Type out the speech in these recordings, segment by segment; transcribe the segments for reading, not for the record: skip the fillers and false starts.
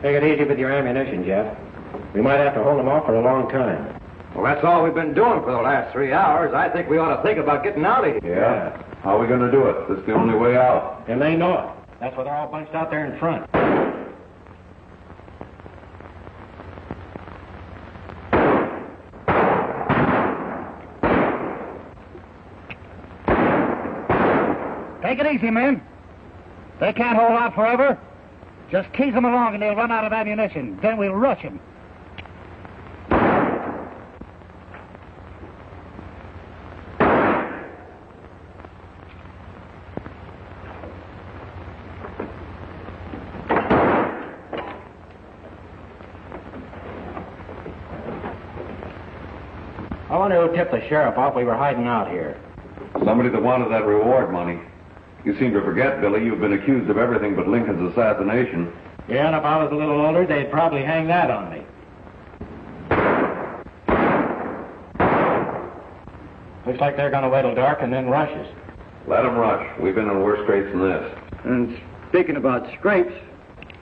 Take it easy with your ammunition, Jeff. We might have to hold them off for a long time. Well, that's all we've been doing for the last 3 hours. I think we ought to think about getting out of here. Yeah. How are we going to do it? This is the only way out. And they know it. That's why they're all bunched out there in front. Take it easy, men. They can't hold out forever. Just keep them along and they'll run out of ammunition. Then we'll rush them. I wonder who tipped the sheriff off we were hiding out here. Somebody that wanted that reward money. You seem to forget, Billy, you've been accused of everything but Lincoln's assassination. Yeah, and if I was a little older, they'd probably hang that on me. Looks like they're going to wait till dark and then rush us. Let them rush. We've been in worse scrapes than this. And speaking about scrapes,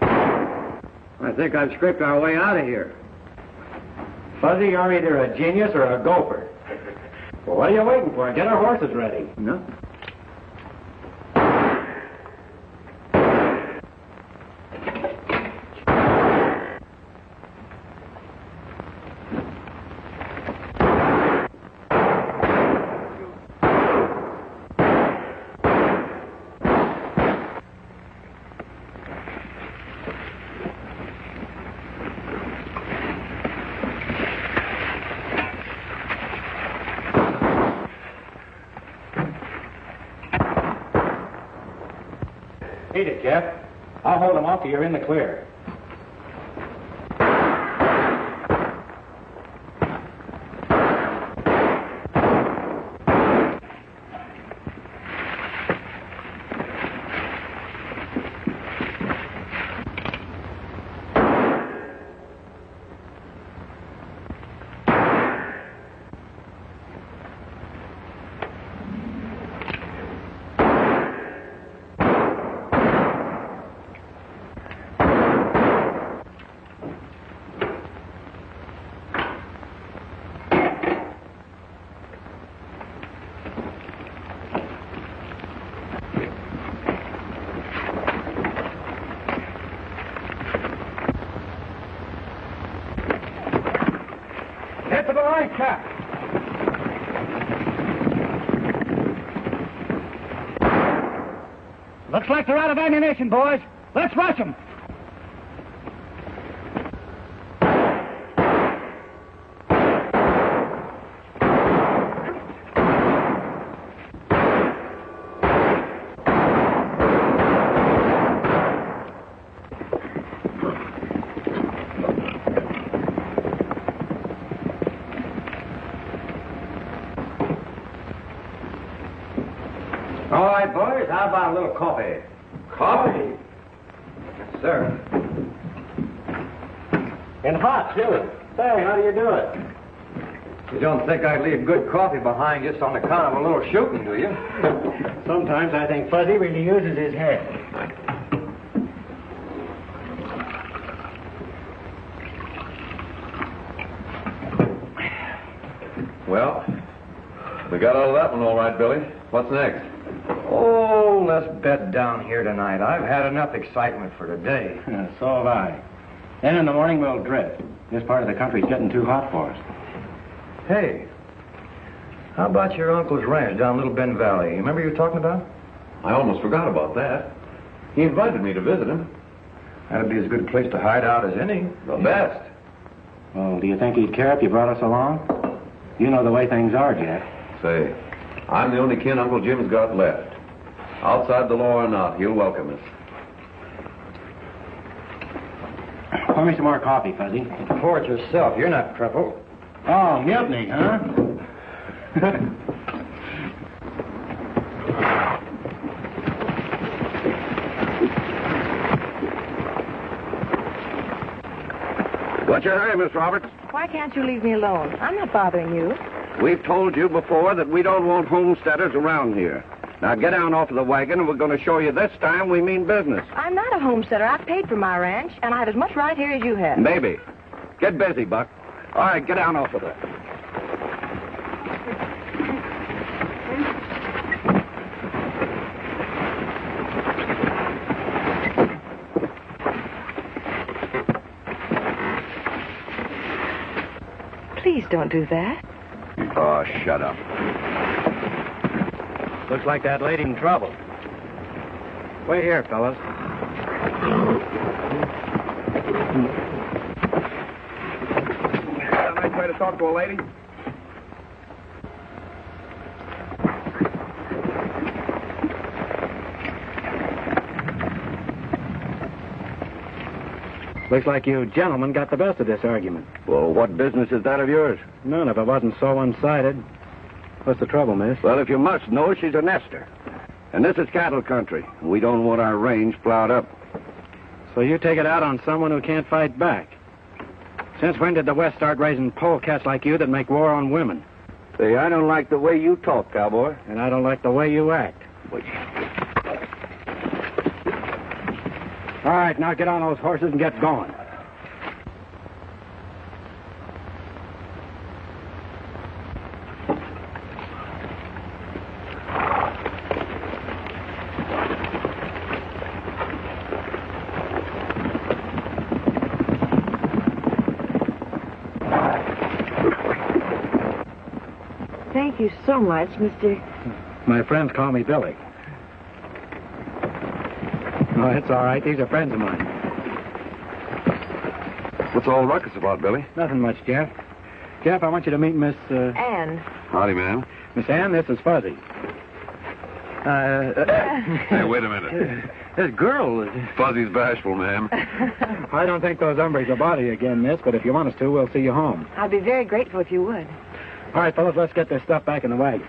I think I've scraped our way out of here. Fuzzy, you're either a genius or a gopher. Well, what are you waiting for? Get our horses ready. No. Beat it, Jeff. I'll hold them off till you're in the clear. Get to the line, Cap. Looks like they're out of ammunition, boys. Let's rush them. All right, boys, how about a little coffee? Coffee? Yes, sir. And hot, too. Say, how do you do it? You don't think I'd leave good coffee behind just on account of a little shooting, do you? Sometimes I think Fuzzy really uses his head. Well, we got out of that one all right, Billy. What's next? Oh, let's bed down here tonight. I've had enough excitement for today. So have I. Then in the morning we'll drift. This part of the country's getting too hot for us. Hey, how about your uncle's ranch down Little Bend Valley? You remember you were talking about? I almost forgot about that. He invited me to visit him. That'd be as good a place to hide out as any. The best. Well, do you think he'd care if you brought us along? You know the way things are, Jeff. Say, I'm the only kin Uncle Jim's got left. Outside the law or not, he'll welcome us. Pour me some more coffee, Fuzzy. Pour it yourself. You're not trouble. Oh, mutiny, huh? What's your hurry, Miss Roberts? Why can't you leave me alone? I'm not bothering you. We've told you before that we don't want homesteaders around here. Now get down off of the wagon, and we're going to show you this time we mean business. I'm not a homesteader. I've paid for my ranch, and I have as much right here as you have. Maybe. Get busy, Buck. All right, get down off of there. Please don't do that. Oh, shut up. Looks like that lady's in trouble. Wait here, fellas. A nice way to talk to a lady. Looks like you gentlemen got the best of this argument. Well, what business is that of yours? None if it wasn't so one-sided. What's the trouble, miss? Well, if you must know, she's a nester. And this is cattle country. We don't want our range plowed up. So you take it out on someone who can't fight back. Since when did the West start raising polecats like you that make war on women? See, I don't like the way you talk, cowboy. And I don't like the way you act. All right, now get on those horses and get going. Thank you so much, Mr. My friends call me Billy. Oh, it's all right. These are friends of mine. What's all the ruckus about, Billy? Nothing much, Jeff. Jeff, I want you to meet Miss... Anne. Howdy, ma'am. Miss Ann, this is Fuzzy. Hey, wait a minute. This girl is... Fuzzy's bashful, ma'am. I don't think those hombres will bother you again, miss, but if you want us to, we'll see you home. I'd be very grateful if you would. All right, fellas, let's get this stuff back in the wagon.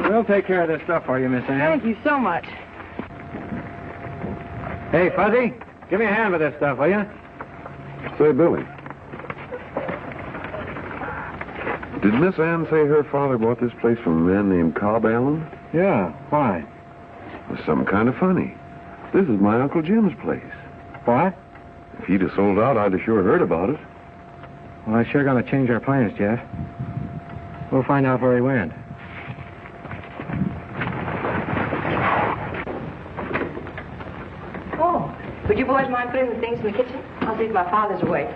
We'll take care of this stuff for you, Miss Ann. Thank you so much. Hey, Fuzzy, give me a hand with this stuff, will you? Say, Billy. Did Miss Ann say her father bought this place from a man named Cobb Allen? Yeah, why? It's some kind of funny. This is my Uncle Jim's place. What? If he'd have sold out, I'd have sure heard about it. Well, that's sure going to change our plans, Jeff. We'll find out where he went. Oh, would you boys mind putting the things in the kitchen? I'll see if my father's awake.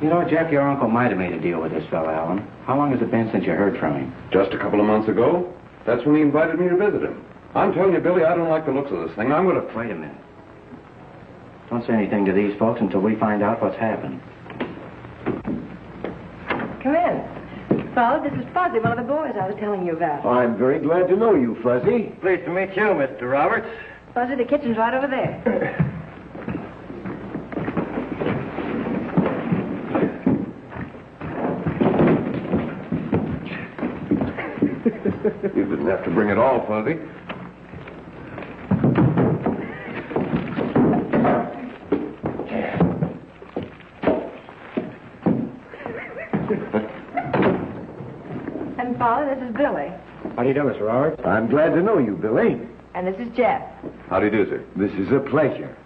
You know, Jeff, your uncle might have made a deal with this fella, Allen. How long has it been since you heard from him? Just a couple of months ago. That's when he invited me to visit him. I'm telling you, Billy, I don't like the looks of this thing. I'm going to... Wait a minute. Don't say anything to these folks until we find out what's happened. Come in. Father, this is Fuzzy, one of the boys I was telling you about. I'm very glad to know you, Fuzzy. Pleased to meet you, Mr. Roberts. Fuzzy, the kitchen's right over there. You didn't have to bring it all, Fuzzy. And Father, this is Billy. How do you do, Mr. Roberts? I'm glad to know you, Billy. And this is Jeff. How do you do, sir? This is a pleasure.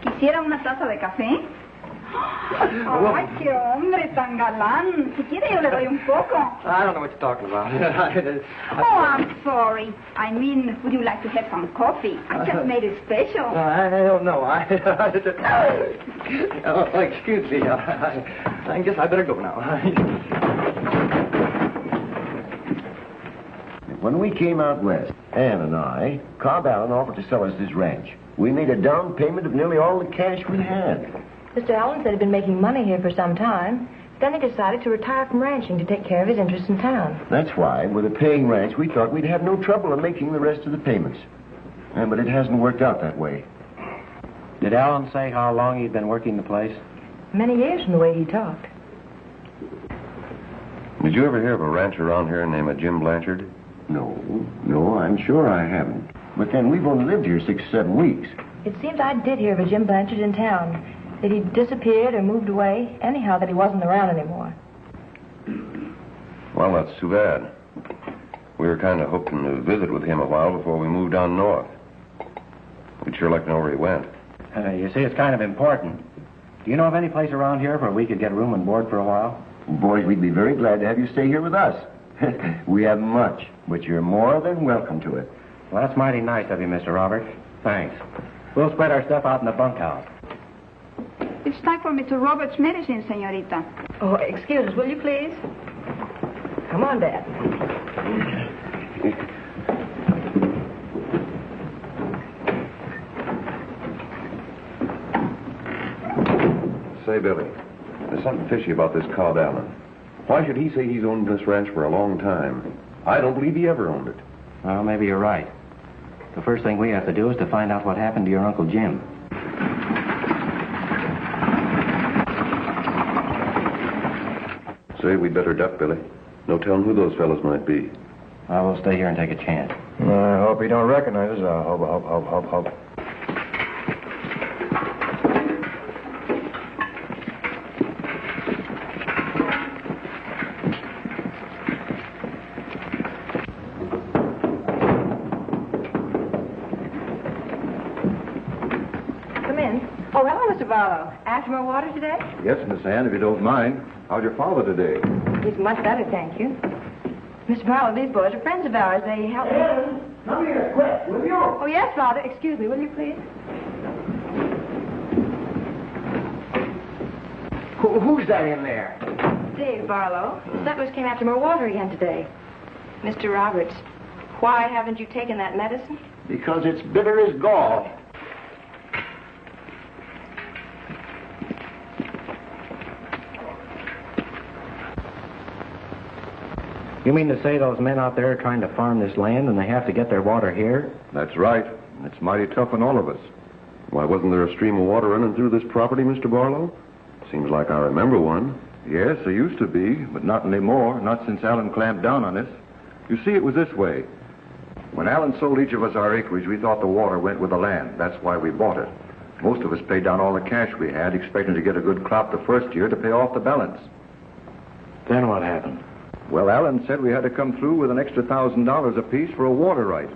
¿Quisiera una taza de café? Ay, qué hombre tan galán. Si quiere, yo le doy un poco. I don't know what you're talking about. Oh, I'm sorry. I mean, would you like to have some coffee? I just made it special. I don't know. Oh, excuse me. I guess I better go now. When we came out west, Ann and I, Cobb Allen offered to sell us this ranch. We made a down payment of nearly all the cash we had. Mr. Allen said he'd been making money here for some time. Then he decided to retire from ranching to take care of his interests in town. That's why, with a paying ranch, we thought we'd have no trouble in making the rest of the payments. But it hasn't worked out that way. Did Allen say how long he'd been working the place? Many years from the way he talked. Did you ever hear of a rancher around here named Jim Blanchard? No, I'm sure I haven't. But then we've only lived here 6 or 7 weeks. It seems I did hear of a Jim Blanchard in town. That he disappeared or moved away. Anyhow, that he wasn't around anymore. Well, that's too bad. We were kind of hoping to visit with him a while before we moved on north. We'd sure like to know where he went. You see, it's kind of important. Do you know of any place around here where we could get room and board for a while? Boys, we'd be very glad to have you stay here with us. We haven't much, but you're more than welcome to it. Well, that's mighty nice of you, Mr. Roberts. Thanks. We'll spread our stuff out in the bunkhouse. It's time for Mr. Roberts' medicine, señorita. Oh, excuse us, will you please? Come on, Dad. Say, Billy, there's something fishy about this Cobb Allen. Why should he say he's owned this ranch for a long time? I don't believe he ever owned it. Well, maybe you're right. The first thing we have to do is to find out what happened to your Uncle Jim. Say, we'd better duck, Billy. No telling who those fellas might be. I will stay here and take a chance. I hope he don't recognize us. I hope. After more water today? Yes, Miss Ann, if you don't mind. How's your father today? He's much better, thank you. Mr. Barlow, these boys are friends of ours. They help me. Come here, quick, will you? Oh, yes, Father. Excuse me, will you, please? Who's that in there? Dave Barlow. The settlers came after more water again today. Mr. Roberts, why haven't you taken that medicine? Because it's bitter as gall. You mean to say those men out there are trying to farm this land and they have to get their water here? That's right. It's mighty tough on all of us. Why, wasn't there a stream of water running through this property, Mr. Barlow? Seems like I remember one. Yes, there used to be, but not anymore. Not since Allen clamped down on us. You see, it was this way. When Allen sold each of us our acreage, we thought the water went with the land. That's why we bought it. Most of us paid down all the cash we had, expecting to get a good crop the first year to pay off the balance. Then what happened? Well, Allen said we had to come through with an extra $1,000 apiece for a water right.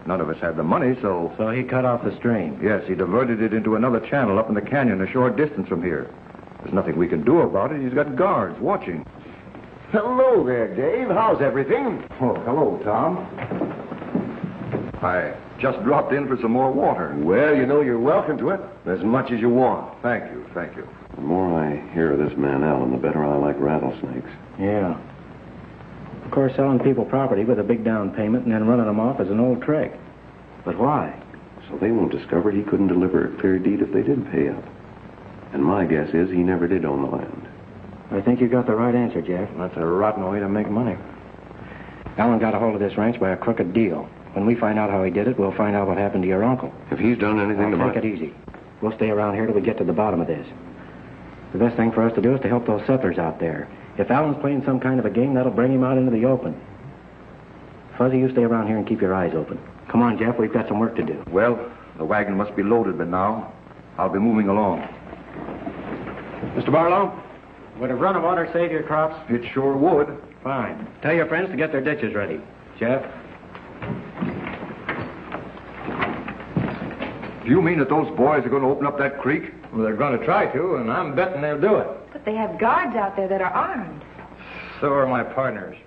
None of us had the money, so... So he cut off the stream? Yes, he diverted it into another channel up in the canyon a short distance from here. There's nothing we can do about it. He's got guards watching. Hello there, Dave. How's everything? Oh, hello, Tom. I just dropped in for some more water. Well, you know you're welcome to it. As much as you want. Thank you, thank you. The more I hear of this man Allen, the better I like rattlesnakes. Yeah. Of course, selling people property with a big down payment and then running them off is an old trick. But why? So they won't discover he couldn't deliver a clear deed if they did pay up. And my guess is he never did own the land. I think you got the right answer, Jeff. That's a rotten way to make money. Allen got a hold of this ranch by a crooked deal. When we find out how he did it, we'll find out what happened to your uncle. If he's done anything Take it easy. We'll stay around here till we get to the bottom of this. The best thing for us to do is to help those settlers out there. If Allen's playing some kind of a game, that'll bring him out into the open. Fuzzy, you stay around here and keep your eyes open. Come on, Jeff, we've got some work to do. Well, the wagon must be loaded by now. I'll be moving along. Mr. Barlow, would a run of water save your crops? It sure would. Fine. Tell your friends to get their ditches ready. Jeff? Do you mean that those boys are going to open up that creek? Well, they're going to try to, and I'm betting they'll do it. But they have guards out there that are armed. So are my partners.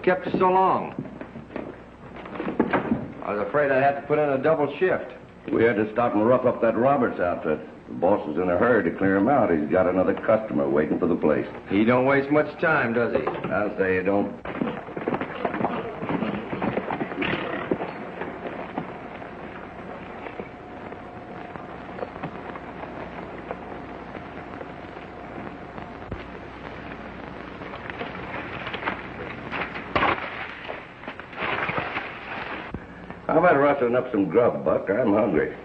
Kept you so long? I was afraid I'd have to put in a double shift. We had to stop and rough up that Roberts outfit. The boss is in a hurry to clear him out. He's got another customer waiting for the place. He don't waste much time, does he? I'll say you don't. How about rustling up some grub, Buck? I'm hungry.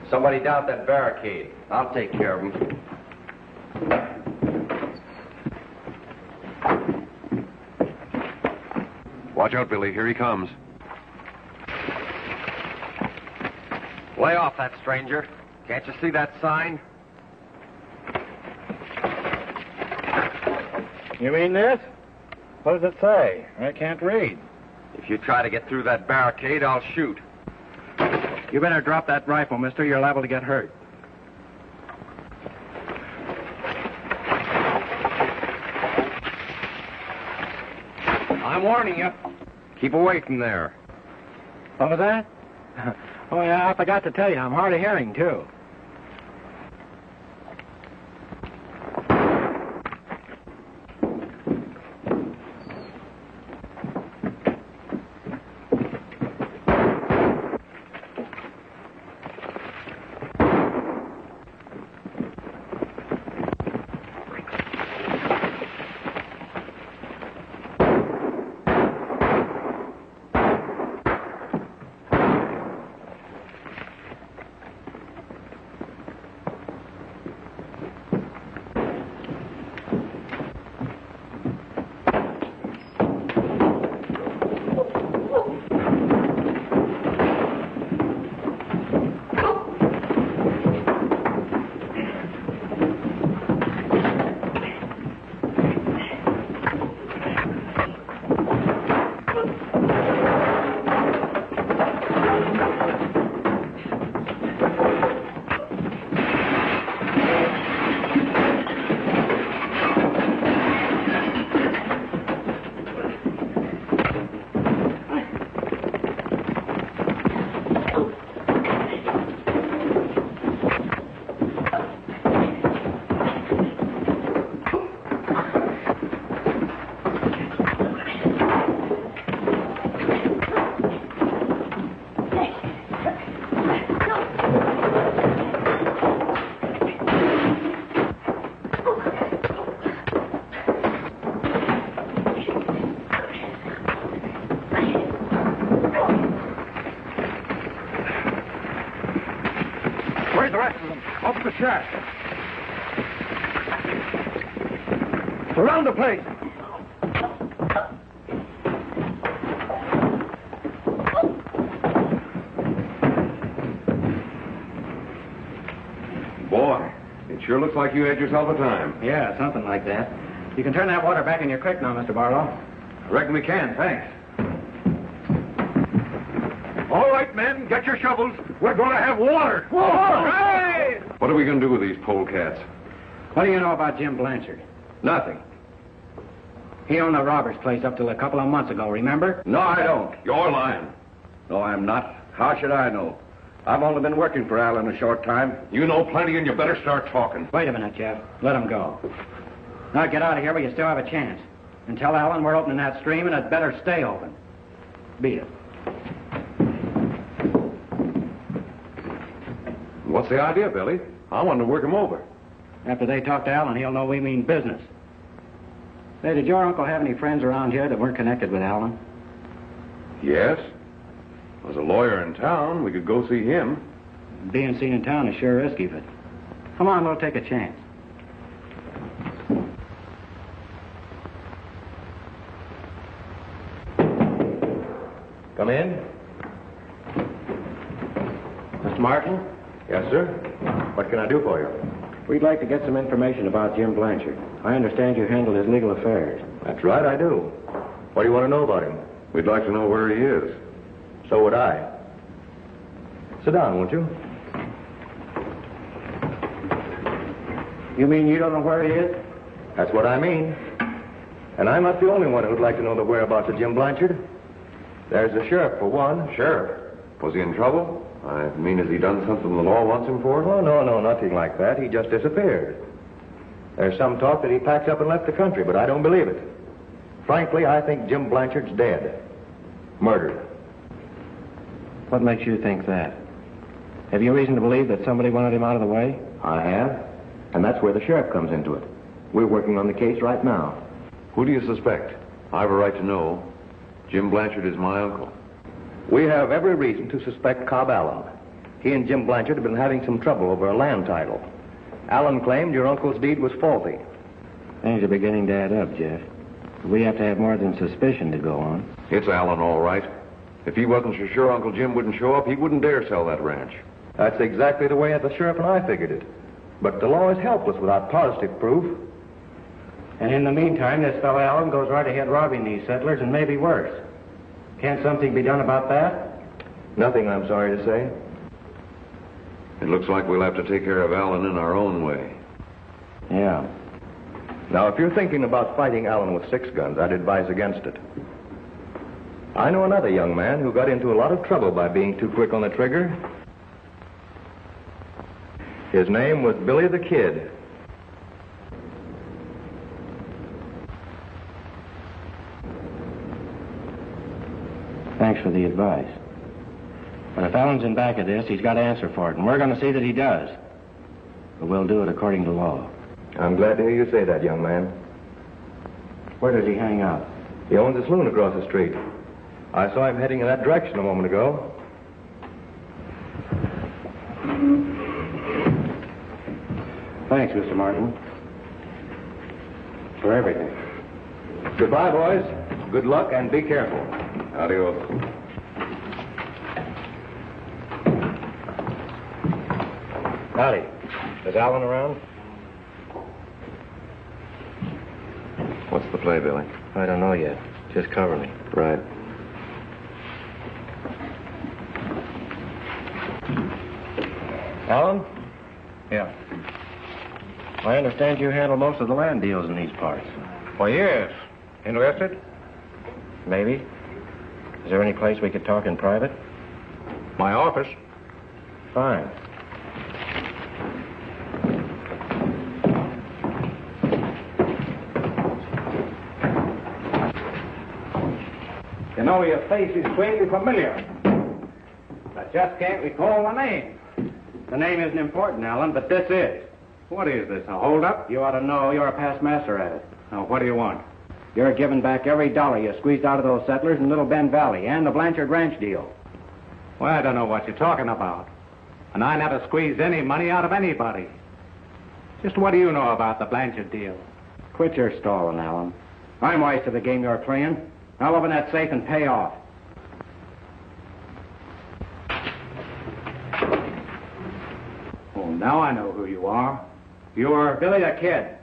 Somebody down that barricade. I'll take care of him. Watch out, Billy. Here he comes. Lay off that stranger. Can't you see that sign? You mean this? What does it say? I can't read. If you try to get through that barricade, I'll shoot. You better drop that rifle, mister. You're liable to get hurt. I'm warning you. Keep away from there. What was that? Oh, yeah, I forgot to tell you. I'm hard of hearing, too. Where's the rest of them? Up the shaft. Surround the place. Boy, it sure looks like you had yourself a time. Yeah, something like that. You can turn that water back in your creek now, Mr. Barlow. I reckon we can, thanks. All right, men, get your shovels. We're going to have water. Hey! What are we going to do with these polecats? What do you know about Jim Blanchard? Nothing. He owned the Roberts place up till a couple of months ago, remember? No, I don't. You're lying. No, I'm not. How should I know? I've only been working for Allen a short time. You know plenty, and you better start talking. Wait a minute, Jeff. Let him go. Now get out of here, but you still have a chance. And tell Allen we're opening that stream, and it better stay open. Beat it. What's the idea, Billy? I want to work him over. After they talk to Allen, he'll know we mean business. Say, did your uncle have any friends around here that weren't connected with Allen? Yes. There's a lawyer in town. We could go see him. Being seen in town is sure risky, but come on, we'll take a chance. Come in. Mr. Martin? Yes, sir. What can I do for you? We'd like to get some information about Jim Blanchard. I understand you handle his legal affairs. That's right, I do. What do you want to know about him? We'd like to know where he is. So would I. Sit down, won't you? You mean you don't know where he is? That's what I mean. And I'm not the only one who'd like to know the whereabouts of Jim Blanchard. There's the sheriff, for one. Sheriff, was he in trouble? I mean, has he done something the law wants him for? Oh, no, nothing like that. He just disappeared. There's some talk that he packed up and left the country, but I don't believe it. Frankly, I think Jim Blanchard's dead. Murdered. What makes you think that? Have you reason to believe that somebody wanted him out of the way? I have. And that's where the sheriff comes into it. We're working on the case right now. Who do you suspect? I've a right to know. Jim Blanchard is my uncle. We have every reason to suspect Cobb Allen. He and Jim Blanchard have been having some trouble over a land title. Allen claimed your uncle's deed was faulty. Things are beginning to add up, Jeff. We have to have more than suspicion to go on. It's Allen, all right. If he wasn't so sure Uncle Jim wouldn't show up, he wouldn't dare sell that ranch. That's exactly the way the sheriff and I figured it. But the law is helpless without positive proof. And in the meantime, this fellow Allen goes right ahead robbing these settlers, and maybe worse. Can't something be done about that? Nothing, I'm sorry to say. It looks like we'll have to take care of Allen in our own way. Yeah. Now, if you're thinking about fighting Allen with 6 guns, I'd advise against it. I know another young man who got into a lot of trouble by being too quick on the trigger. His name was Billy the Kid. Thanks for the advice. But if Allen's in back of this, he's got to answer for it, and we're going to see that he does. But we'll do it according to law. I'm glad to hear you say that, young man. Where does he hang out? He owns a saloon across the street. I saw him heading in that direction a moment ago. Thanks, Mr. Martin. For everything. Goodbye, boys. Good luck, and be careful. Adios. Howdy. Is Allen around? What's the play, Billy? I don't know yet. Just cover me. Right. Allen? Yeah. I understand you handle most of the land deals in these parts. Why, yes. Interested? Maybe. Is there any place we could talk in private? My office. Fine. You know, your face is vaguely familiar. I just can't recall the name. The name isn't important, Allen, but this is. What is this, a holdup? You ought to know you're a past master at it. Now, what do you want? You're giving back every dollar you squeezed out of those settlers in Little Bend Valley and the Blanchard Ranch deal. Well, I don't know what you're talking about. And I never squeezed any money out of anybody. Just what do you know about the Blanchard deal? Quit your stalling, Allen. I'm wise to the game you're playing. Now open that safe and pay off. Oh, now I know who you are. You're Billy the Kid.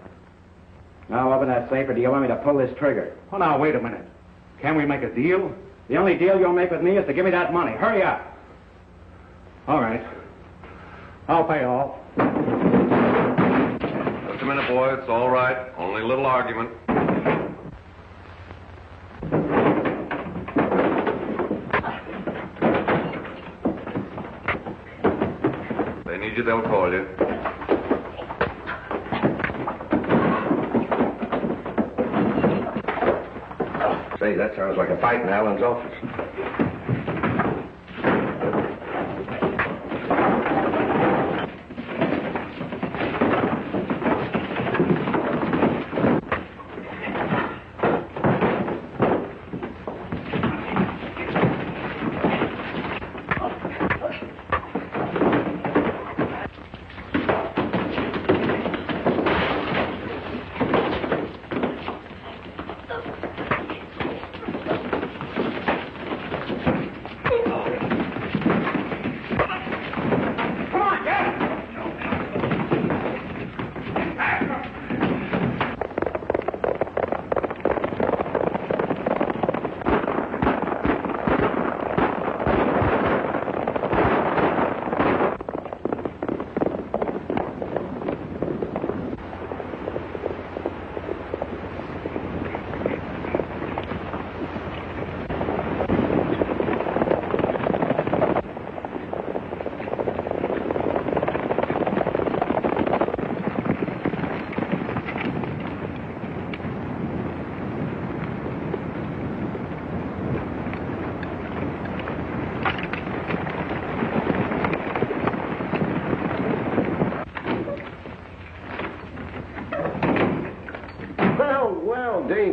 Now open that safe, or do you want me to pull this trigger? Oh, now, wait a minute. Can we make a deal? The only deal you'll make with me is to give me that money. Hurry up. All right. I'll pay off. Just a minute, boy. It's all right. Only a little argument. They need you, they'll call you. Say, that sounds like a fight in Allen's office.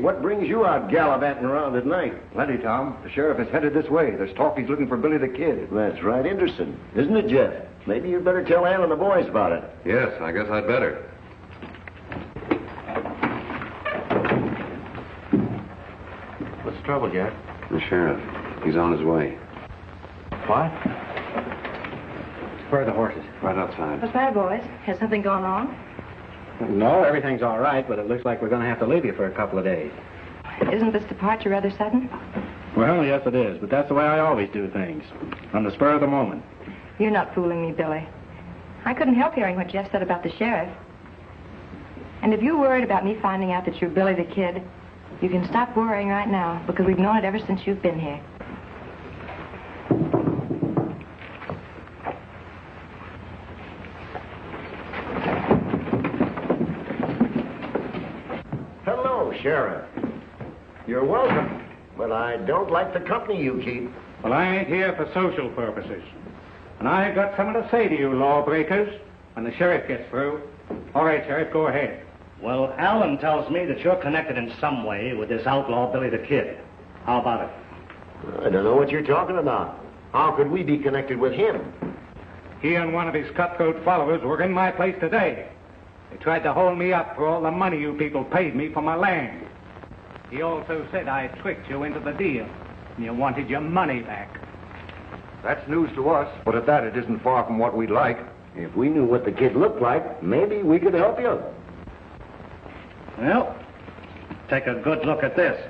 what brings you out gallivanting around at night? Plenty, Tom. The sheriff is headed this way. There's talk he's looking for Billy the Kid. That's right, interesting. Isn't it, Jeff? Maybe you'd better tell Al and the boys about it. Yes, I guess I'd better. What's the trouble, Jeff? The sheriff. He's on his way. What? Where are the horses? Right outside. What's the matter, boys? Has something gone wrong? No, everything's all right, but it looks like we're going to have to leave you for a couple of days. Isn't this departure rather sudden? Well, yes, it is, but that's the way I always do things. On the spur of the moment. You're not fooling me, Billy. I couldn't help hearing what Jeff said about the sheriff. And if you're worried about me finding out that you're Billy the Kid, you can stop worrying right now, because we've known it ever since you've been here. Hello, Sheriff. You're welcome, but I don't like the company you keep. Well, I ain't here for social purposes. And I've got something to say to you lawbreakers when the sheriff gets through. All right, Sheriff, go ahead. Well, Alan tells me that you're connected in some way with this outlaw Billy the Kid. How about it? I don't know what you're talking about. How could we be connected with him? He and one of his cutthroat followers were in my place today. They tried to hold me up for all the money you people paid me for my land. He also said I tricked you into the deal, and you wanted your money back. That's news to us, but at that, it isn't far from what we'd like. If we knew what the kid looked like, maybe we could help you. Well, take a good look at this.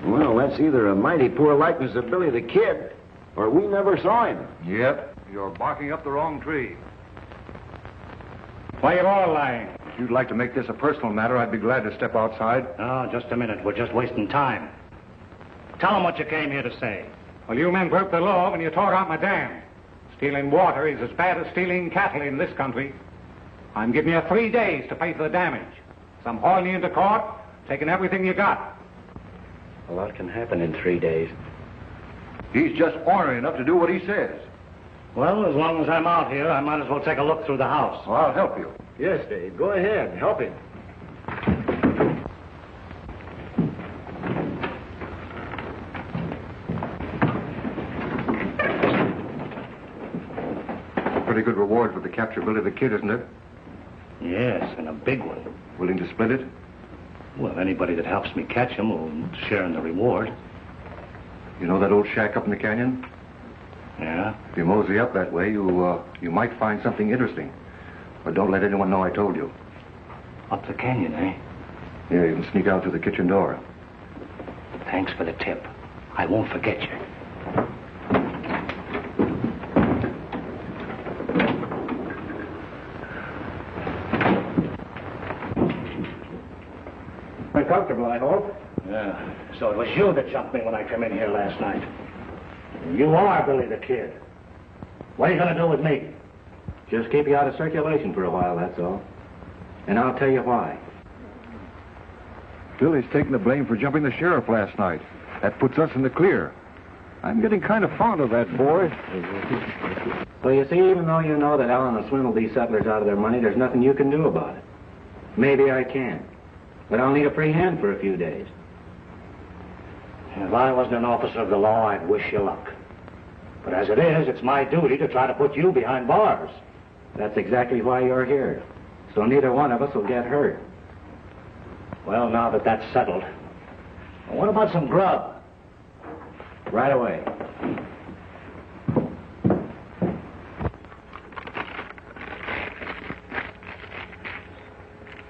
Well, that's either a mighty poor likeness of Billy the Kid, or we never saw him. Yep, you're barking up the wrong tree. Why, you're all lying. If you'd like to make this a personal matter, I'd be glad to step outside. Oh, just a minute. We're just wasting time. Tell them what you came here to say. Well, you men broke the law when you tore out my dam. Stealing water is as bad as stealing cattle in this country. I'm giving you 3 days to pay for the damage. So I'm hauling you into court, taking everything you got. A lot can happen in 3 days. He's just ornery enough to do what he says. Well, as long as I'm out here, I might as well take a look through the house. Well, I'll help you. Yes, Dave. Go ahead. Help him. Pretty good reward for the capture of Billy the Kid, isn't it? Yes, and a big one. Willing to split it? Well, anybody that helps me catch him will share in the reward. You know that old shack up in the canyon? Yeah? If you mosey up that way, you might find something interesting. But don't let anyone know I told you. Up the canyon, eh? Yeah, you can sneak out through the kitchen door. Thanks for the tip. I won't forget you. Quite comfortable, I hope. Yeah. So it was you that jumped me when I came in here last night. You are Billy the Kid. What are you going to do with me? Just keep you out of circulation for a while, that's all. And I'll tell you why. Billy's taking the blame for jumping the sheriff last night. That puts us in the clear. I'm getting kind of fond of that boy. Well, you see, even though you know that Alan will swindle these settlers out of their money, there's nothing you can do about it. Maybe I can. But I'll need a free hand for a few days. If I wasn't an officer of the law, I'd wish you luck. But as it is, it's my duty to try to put you behind bars. That's exactly why you're here. So neither one of us will get hurt. Well, now that that's settled, what about some grub? Right away.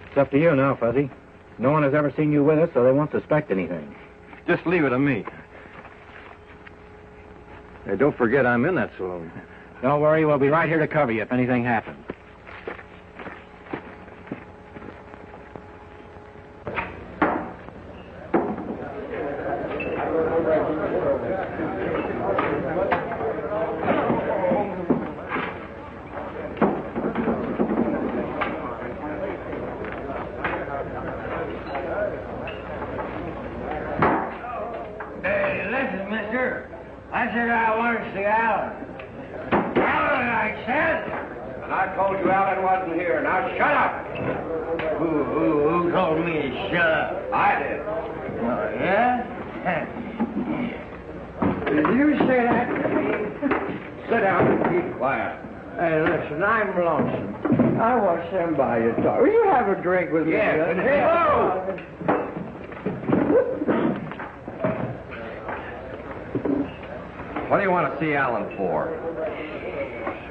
It's up to you now, Fuzzy. No one has ever seen you with us, so they won't suspect anything. Just leave it to me. Hey, don't forget I'm in that saloon. Don't worry, we'll be right here to cover you if anything happens. I told you Alan wasn't here. Now shut up. Who told me to shut up? I did. Oh, yeah? Did you say that to me? Sit down and keep quiet. Hey, listen, I'm lonesome. I want somebody to talk. Will you have a drink with me? Yes. Hey, whoa! What do you want to see Alan for?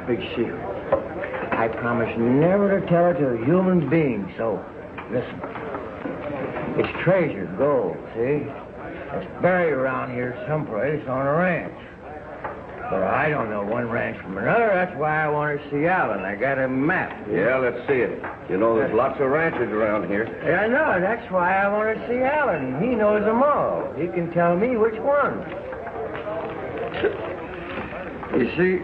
Big secret. I promise never to tell it to a human being, so listen. It's treasure, gold, see? It's buried around here someplace on a ranch. But I don't know one ranch from another. That's why I want to see Alan. I got a map. Yeah, let's see it. You know, there's lots of ranches around here. Yeah, I know. That's why I want to see Alan. He knows them all. He can tell me which one. You see,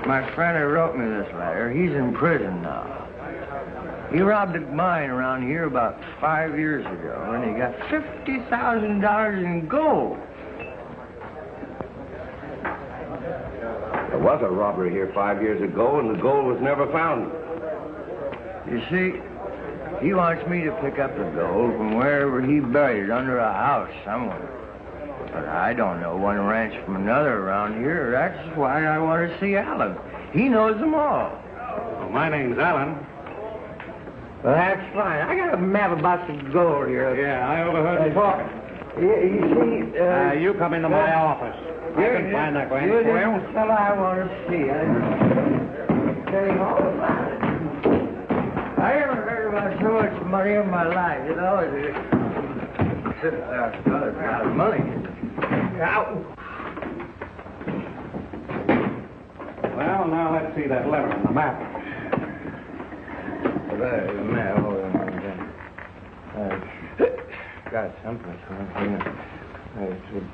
my friend who wrote me this letter, he's in prison now. He robbed a mine around here about 5 years ago, and he got $50,000 in gold. There was a robbery here 5 years ago, and the gold was never found. You see, he wants me to pick up the gold from wherever he buried it under a house somewhere. But I don't know one ranch from another around here. That's why I want to see Alan. He knows them all. Well, my name's Alan. Well, that's fine. I got a map about some gold here. Yeah, I overheard you talking. You see, You come into my office. I can find that ranch you're for the you. fellow I want to see. I'm telling you all about it. I haven't heard about so much money in my life, you know. $50,000 out of money. Ow. Well, now let's see that letter on the map. There's a map. Hold on. Got someplace around here.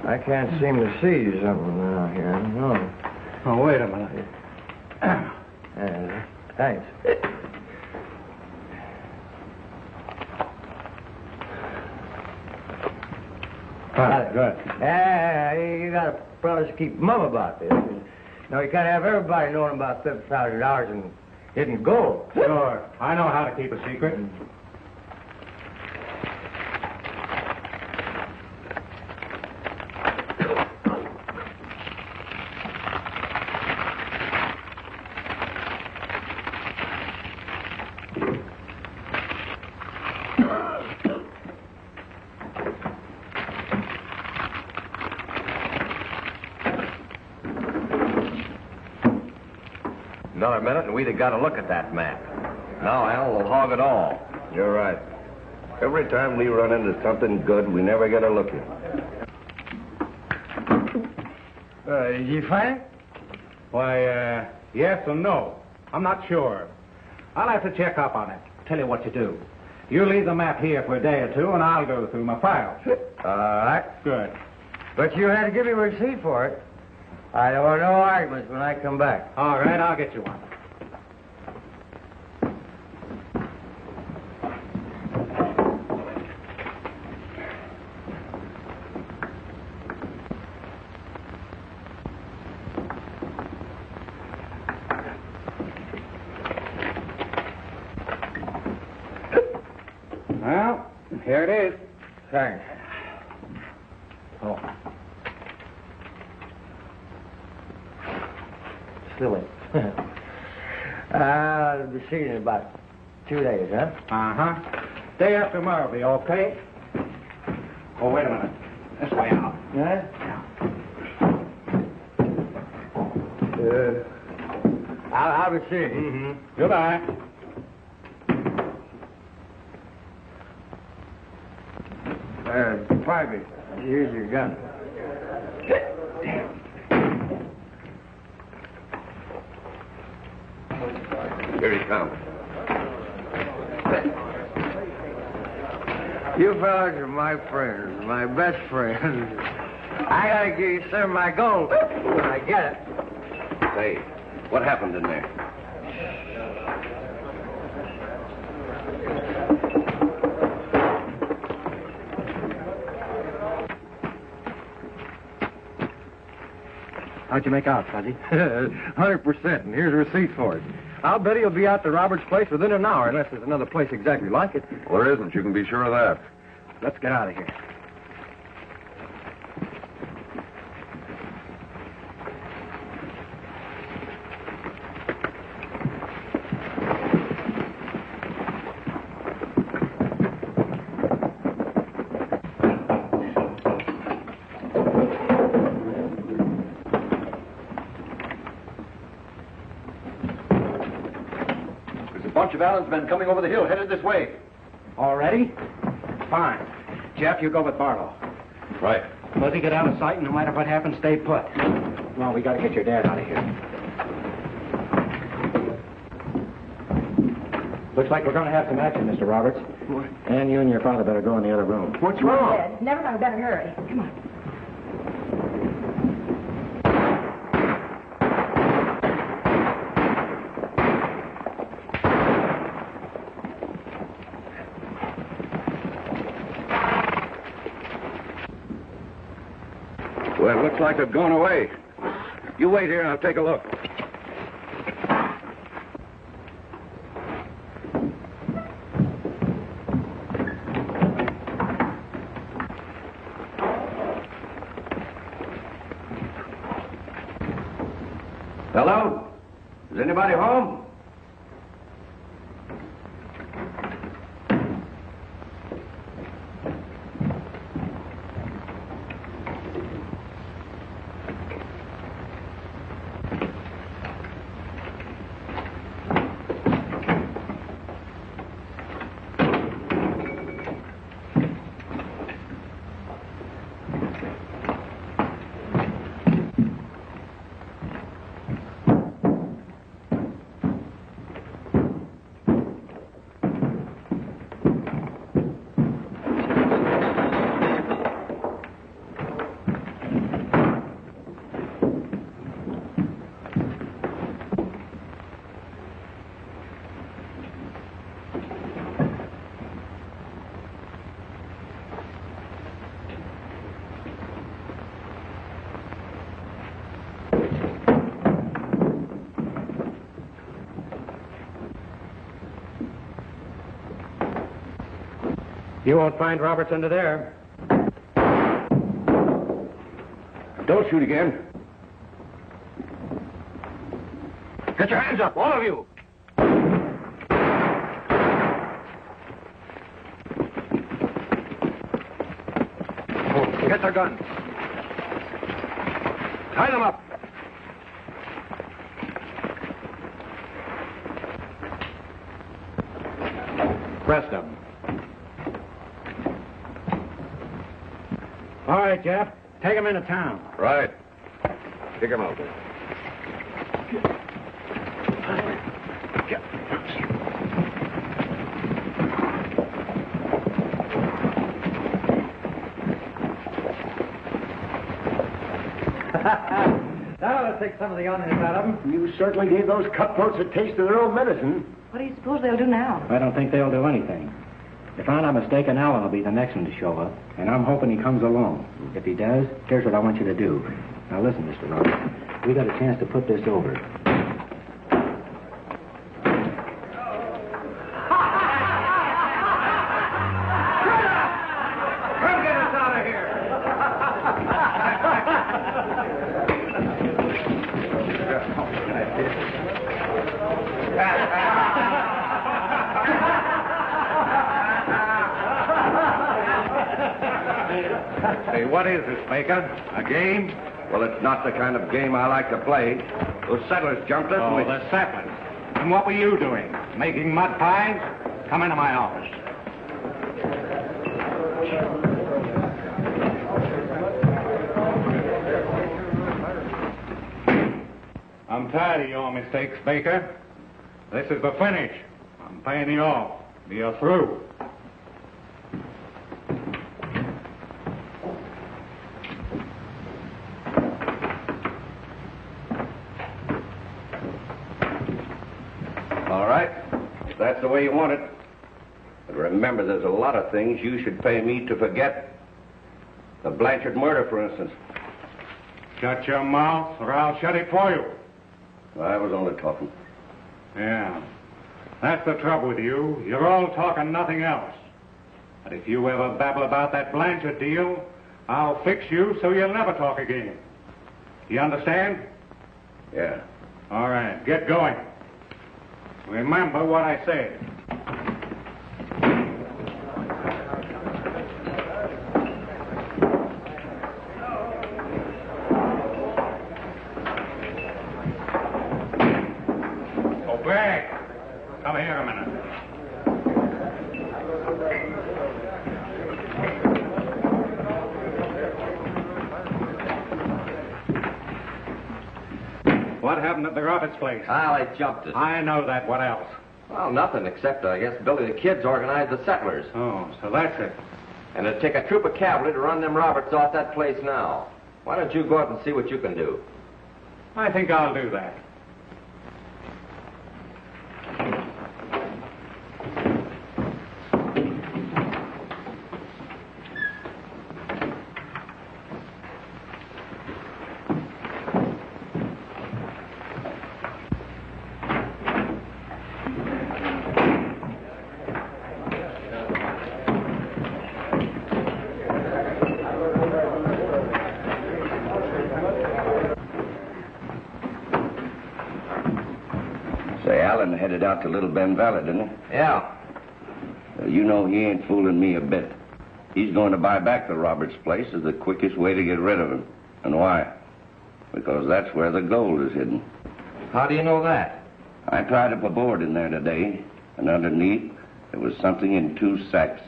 I can't seem to see something around here. I don't know. Oh, wait a minute. Thanks. Good. You got to fellas keep mum about this. Now, you can't have everybody knowing about $50,000 in hidden gold. Sure. I know how to keep a secret. Another minute, and we'd have got a look at that map. Now Al will hog it all. You're right. Every time we run into something good, we never get a look at it. Did you find it? Why, yes and no. I'm not sure. I'll have to check up on it. Tell you what you do. You leave the map here for a day or two, and I'll go through my files. All right. Good. But you had to give me a receipt for it. I don't want no arguments when I come back. All right, I'll get you one. Well, here it is. Thanks. Oh. Silly. I'll be seeing you in about 2 days, huh? Uh-huh. Day after tomorrow will be okay. Oh, wait a minute. This way out. Yeah? I'll be seeing you. Mm-hmm. Goodbye. Private, here's your gun. Here he comes. You fellas are my friends, my best friends. I gotta give you some of my gold when I get it. Say, what happened in there? How'd you make out, Fuzzy? 100%, and here's a receipt for it. I'll bet he'll be out to Robert's place within an hour, unless there's another place exactly like it. Well, there isn't. You can be sure of that. Let's get out of here. Bunch of Allen's men coming over the hill, headed this way. Already? Fine. Jeff, you go with Barlow. Right. Fuzzy, get out of sight, and no matter what happens, stay put. Come on, we gotta get your dad out of here. Looks like we're gonna have some action, Mr. Roberts. What? And you and your father better go in the other room. What's wrong? Ed, never mind, we better hurry. Come on. Well, it looks like they've gone away. You wait here and I'll take a look. Hello? Is anybody home? You won't find Roberts under there. Don't shoot again. Get your hands up, all of you. Get their guns. Tie them up. Rest them. All right, Jeff. Take him into town. Right. Kick him out there. That ought to take some of the onions out of them. You certainly gave those cutthroats a taste of their own medicine. What do you suppose they'll do now? I don't think they'll do anything. If I'm not mistaken, Allen will be the next one to show up, and I'm hoping he comes alone. If he does, here's what I want you to do. Now listen, Mr. Roberts. We got a chance to put this over. Come get us out of here. Hey, what is this, Baker? A game? Well, it's not the kind of game I like to play. Those settlers jumped us. Oh, the settlers. And what were you doing? Making mud pies? Come into my office. I'm tired of your mistakes, Baker. This is the finish. I'm paying you off. You're through. All right. If that's the way you want it. But remember, there's a lot of things you should pay me to forget. The Blanchard murder, for instance. Shut your mouth, or I'll shut it for you. I was only talking. Yeah. That's the trouble with you. You're all talk and nothing else. But if you ever babble about that Blanchard deal, I'll fix you so you'll never talk again. You understand? Yeah. All right, get going. Remember what I said. Oh, Greg, come here a minute. What happened at the Roberts place? Well, they jumped it. I know that. What else? Well, nothing except, I guess, Billy the Kid's organized the settlers. Oh, so that's it. And it'd take a troop of cavalry to run them Roberts off that place now. Why don't you go out and see what you can do? I think I'll do that. Say, Allen headed out to Little Bend Valley, didn't he? Yeah. You know he ain't fooling me a bit. He's going to buy back the Roberts place as the quickest way to get rid of him. And why? Because that's where the gold is hidden. How do you know that? I pried up a board in there today, and underneath there was something in 2 sacks.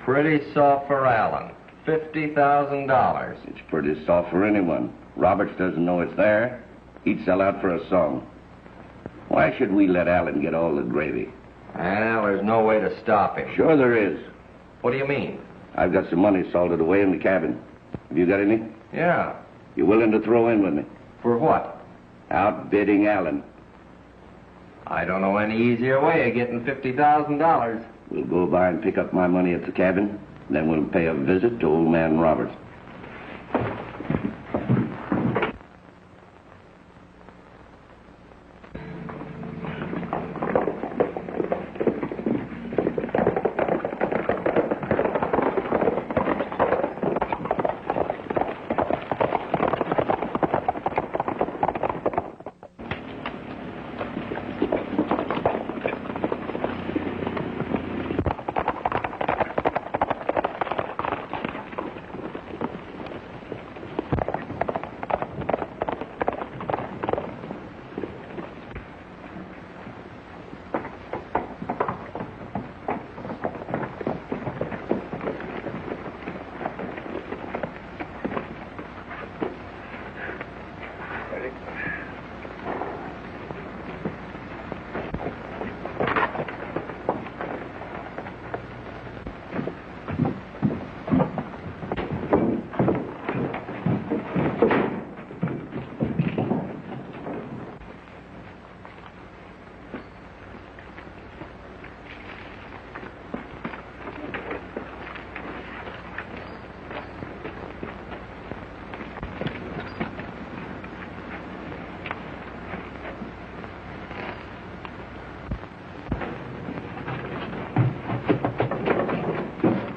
Pretty soft for Allen. $50,000. It's pretty soft for anyone. Roberts doesn't know it's there. He'd sell out for a song. Why should we let Allen get all the gravy? Well, there's no way to stop him. Sure there is. What do you mean? I've got some money salted away in the cabin. Have you got any? Yeah. You willing to throw in with me? For what? Outbidding Allen. I don't know any easier way of getting $50,000. We'll go by and pick up my money at the cabin, and then we'll pay a visit to old man Roberts.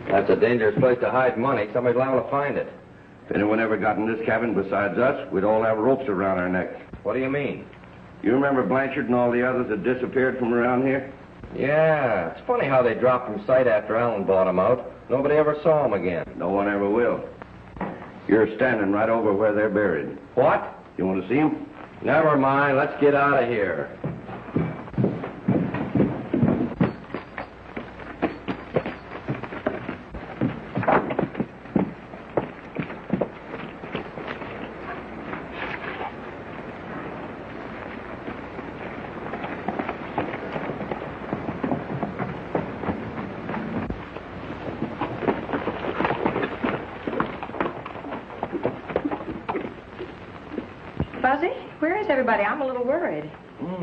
That's a dangerous place to hide money. Somebody's liable to find it. If anyone ever got in this cabin besides us, we'd all have ropes around our necks. What do you mean? You remember Blanchard and all the others that disappeared from around here? Yeah. It's funny how they dropped from sight after Allen bought them out. Nobody ever saw them again. No one ever will. You're standing right over where they're buried. What? You want to see them? Never mind. Let's get out of here. Fuzzy, where is everybody? I'm a little worried.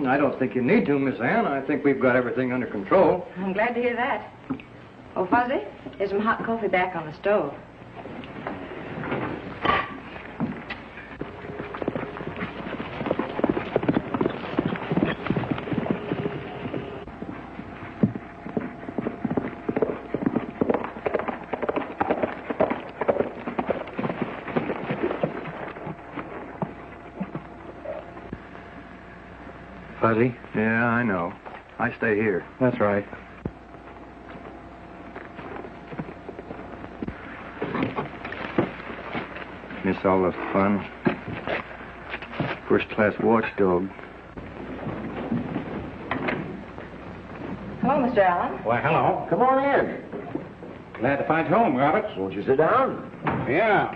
I don't think you need to, Miss Ann. I think we've got everything under control. I'm glad to hear that. Oh, Fuzzy, there's some hot coffee back on the stove. Fuzzy? Yeah, I know. I stay here. That's right. Miss all the fun. First-class watchdog. Hello, Mr. Allen. Why, hello. Come on in. Glad to find you home, Roberts. Won't you sit down? Yeah.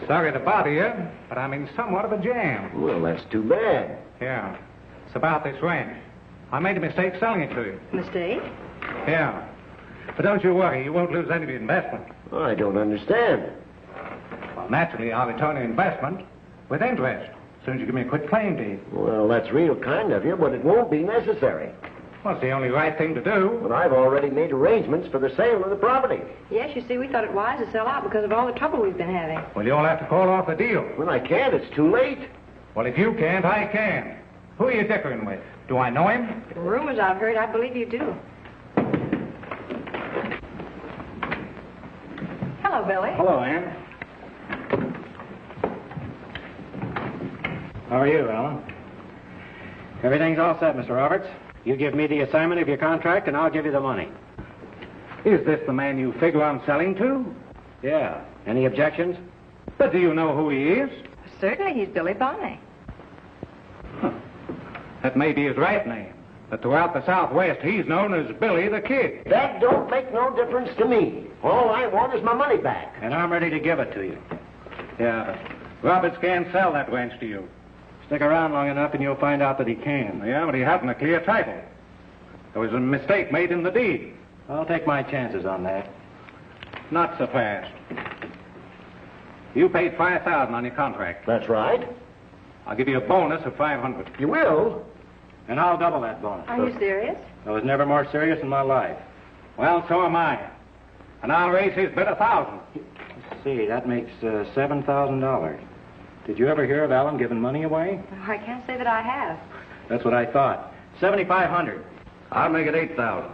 Sorry to bother you, but I'm in somewhat of a jam. Well, that's too bad. Yeah. It's about this ranch. I made a mistake selling it to you. Mistake? Yeah. But don't you worry, you won't lose any of your investment. Well, I don't understand. Well, naturally, I'll return your investment with interest as soon as you give me a quick claim deed. Well, that's real kind of you, but it won't be necessary. Well, it's the only right thing to do. But I've already made arrangements for the sale of the property. Yes, you see, we thought it wise to sell out because of all the trouble we've been having. Well, you'll have to call off the deal. Well, I can't. It's too late. Well, if you can't, I can. Who are you differing with? Do I know him? The rumors I've heard, I believe you do. Hello, Billy. Hello, Ann. How are you, Alan? Everything's all set, Mr. Roberts. You give me the assignment of your contract, and I'll give you the money. Is this the man you figure I'm selling to? Yeah. Any objections? But do you know who he is? Certainly, he's Billy Bonney. That may be his right name. But throughout the Southwest, he's known as Billy the Kid. That don't make no difference to me. All I want is my money back. And I'm ready to give it to you. Yeah, but Roberts can't sell that ranch to you. Stick around long enough and you'll find out that he can. Yeah, but he hasn't a clear title. There was a mistake made in the deed. I'll take my chances on that. Not so fast. You paid $5,000 on your contract. That's right. I'll give you a bonus of $500. You will? And I'll double that bonus. Are you serious? I was never more serious in my life. Well, so am I. And I'll raise his bid 1,000. Let's see, that makes $7,000. Did you ever hear of Alan giving money away? Oh, I can't say that I have. That's what I thought. $7,500. I'll make it 8,000.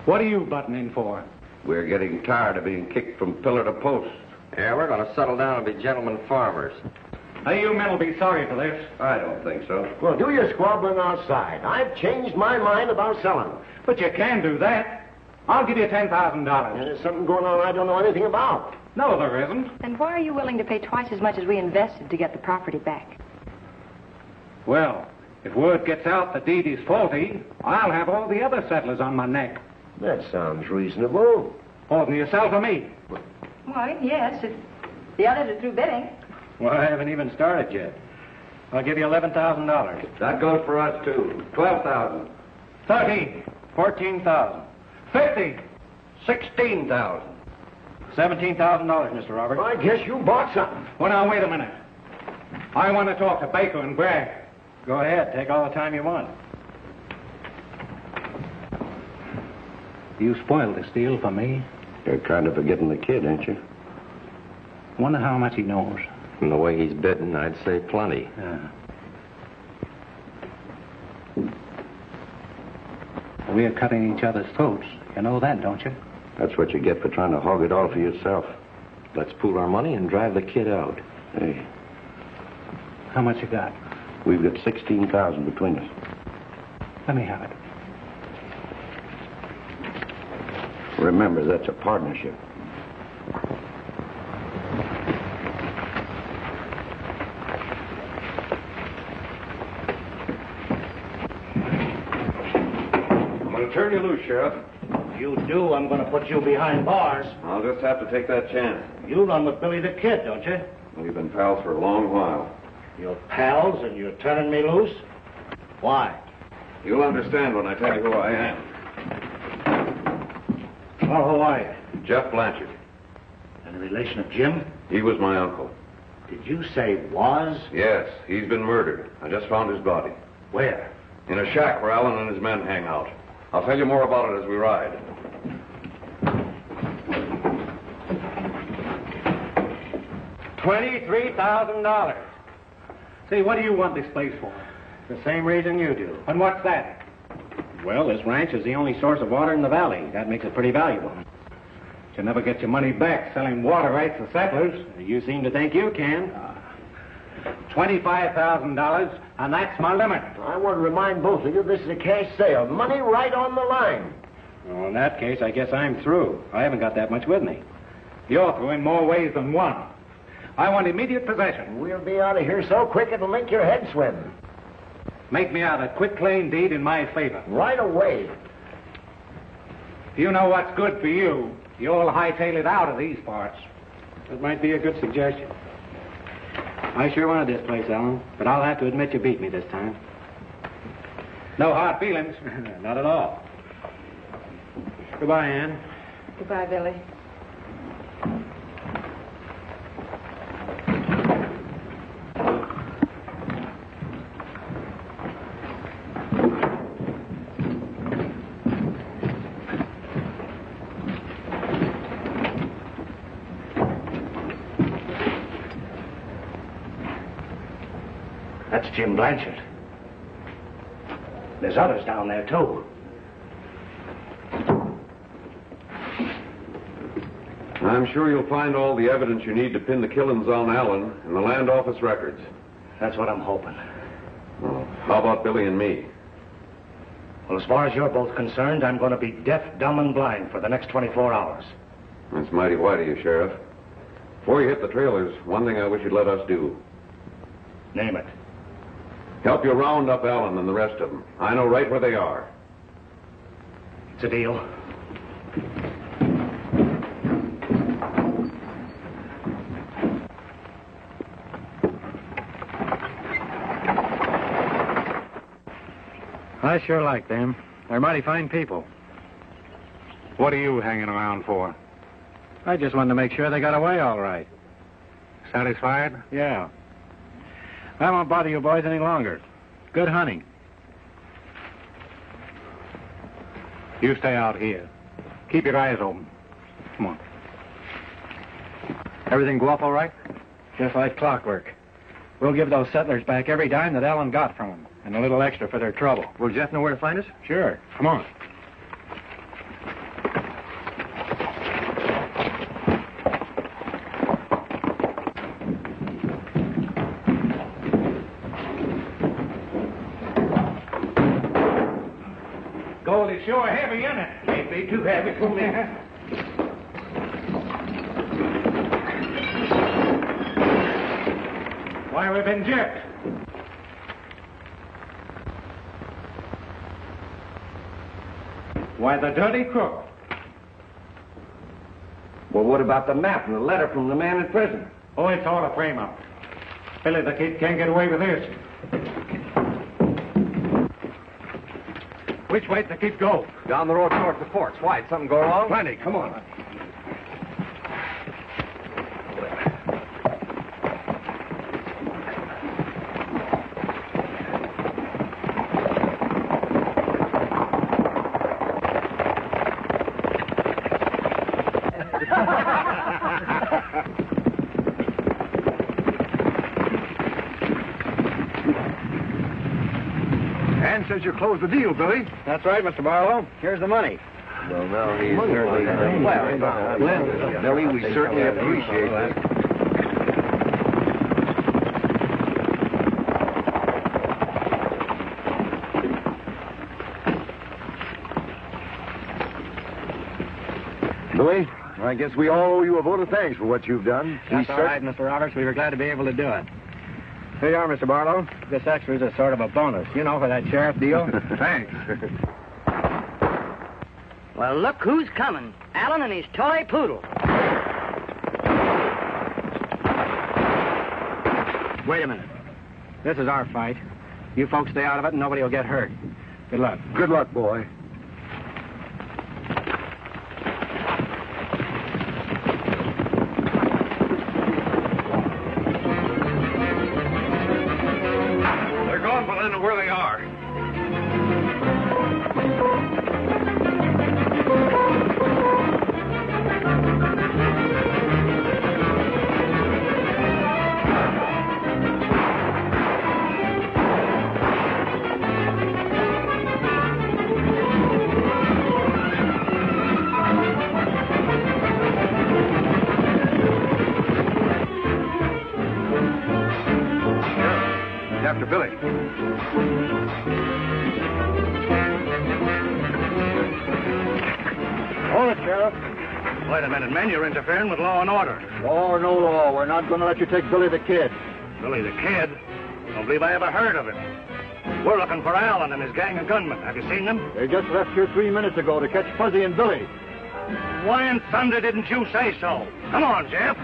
What are you butting in for? We're getting tired of being kicked from pillar to post. Yeah, we're going to settle down and be gentlemen farmers. Now, you men will be sorry for this. I don't think so. Well, do your squabbling outside. I've changed my mind about selling. But you can do that. I'll give you $10,000. There's something going on I don't know anything about. No, there isn't. Then why are you willing to pay twice as much as we invested to get the property back? Well, if word gets out the deed is faulty, I'll have all the other settlers on my neck. That sounds reasonable. More than yourself or me. Well, yes, if the others are through bidding. Well, I haven't even started yet. I'll give you $11,000. That goes for us, too. 12,000. 13. 14,000. 50. 16,000. $17,000, Mr. Roberts. I guess you bought something. Well, now, wait a minute. I want to talk to Baker and Bragg. Go ahead. Take all the time you want. You spoiled this deal for me. You're kind of forgetting the kid, ain't you? Wonder how much he knows. From the way he's bidding, I'd say plenty. Yeah. We're cutting each other's throats. You know that, don't you? That's what you get for trying to hog it all for yourself. Let's pool our money and drive the kid out. Hey, How much you got? we've got 16,000 between us. Let me have it. Remember, that's a partnership. I'm going to turn you loose, Sheriff. If you do, I'm going to put you behind bars. I'll just have to take that chance. You run with Billy the Kid, don't you? We've been pals for a long while. You're pals and you're turning me loose? Why? You'll understand when I tell you who I am. Well, who are you? Jeff Blanchard. And a relation of Jim? He was my uncle. Did you say was? Yes, he's been murdered. I just found his body. Where? In a shack where Alan and his men hang out. I'll tell you more about it as we ride. $23,000. See, what do you want this place for? The same reason you do. And what's that? Well, this ranch is the only source of water in the valley. That makes it pretty valuable. You never get your money back selling water rights to settlers. You seem to think you can. $25,000, and that's my limit. I want to remind both of you this is a cash sale. Money right on the line. Well, in that case, I guess I'm through. I haven't got that much with me. You're through in more ways than one. I want immediate possession. We'll be out of here so quick it'll make your head swim. Make me out a quick claim deed in my favor. Right away. If you know what's good for you, you'll hightail it out of these parts. That might be a good suggestion. I sure wanted this place, Alan, but I'll have to admit you beat me this time. No hard feelings. Not at all. Goodbye, Ann. Goodbye, Billy. That's Jim Blanchard. There's others down there, too. I'm sure you'll find all the evidence you need to pin the killings on Allen in the land office records. That's what I'm hoping. Well, how about Billy and me? Well, as far as you're both concerned, I'm going to be deaf, dumb, and blind for the next 24 hours. That's mighty white of you, Sheriff. Before you hit the trailers, one thing I wish you'd let us do. Name it. Help you round up Allen and the rest of them. I know right where they are. It's a deal. I sure like them. They're mighty fine people. What are you hanging around for? I just wanted to make sure they got away all right. Satisfied? Yeah. I won't bother you boys any longer. Good hunting. You stay out here. Keep your eyes open. Come on. Everything go off all right? Just like clockwork. We'll give those settlers back every dime that Allen got from them, and a little extra for their trouble. Will Jeff know where to find us? Sure. Come on. Gold is sure heavy, isn't it? Can't be too heavy for me. Why, we've been gypped. Why, the dirty crook. Well, what about the map and the letter from the man in prison? Oh, it's all a frame-up. Billy the Kid can't get away with this. Which way'd the Kid go? Down the road towards the forts. Why, did something go wrong? Plenty, come on. Ann says you closed the deal, Billy. That's right, Mr. Barlow. Here's the money. Well, now he's certainly... Well, Billy, we certainly appreciate it. Billy, I guess we all owe you a vote of thanks for what you've done. That's all right, Mr. Roberts. We were glad to be able to do it. Here you are, Mr. Barlow. This extra is a sort of a bonus, you know, for that sheriff deal. Thanks. Well, look who's coming. Allen and his toy poodle. Wait a minute. This is our fight. You folks stay out of it and nobody will get hurt. Good luck. Good luck, boy. They're gone, but I know where they are. Sheriff. Wait a minute, men. You're interfering with law and order. Law or no law, we're not going to let you take Billy the Kid. Billy the Kid? I don't believe I ever heard of him. We're looking for Allen and his gang of gunmen. Have you seen them? They just left here 3 minutes ago to catch Fuzzy and Billy. Why in thunder didn't you say so? Come on, Jeff.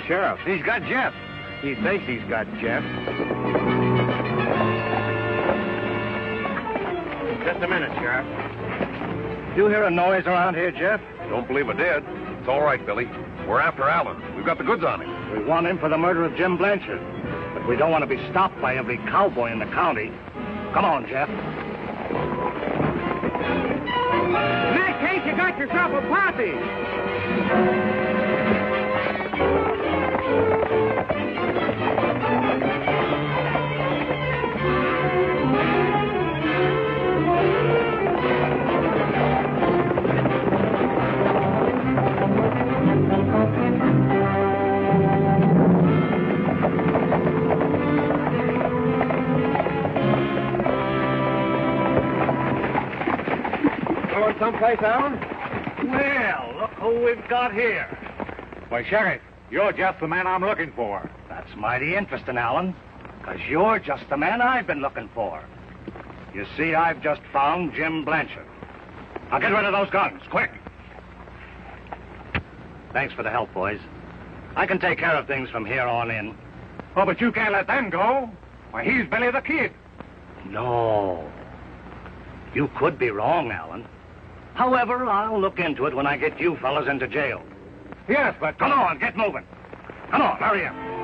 Sheriff, he's got Jeff. He thinks he's got Jeff. Just a minute, Sheriff. You hear a noise around here, Jeff? Don't believe I did. It's all right, Billy. We're after Allen. We've got the goods on him. We want him for the murder of Jim Blanchard. But we don't want to be stopped by every cowboy in the county. Come on, Jeff. In that case, you got yourself a posse. Going someplace, Allen? Well, look who we've got here. Why, Sheriff, you're just the man I'm looking for. That's mighty interesting, Allen, because you're just the man I've been looking for. You see, I've just found Jim Blanchard. Now get rid of those guns, quick. Thanks for the help, boys. I can take care of things from here on in. Oh, but you can't let them go. Why, he's Billy the Kid. No. You could be wrong, Allen. However, I'll look into it when I get you fellas into jail. Yes, but... Come on, get moving. Come on, hurry up.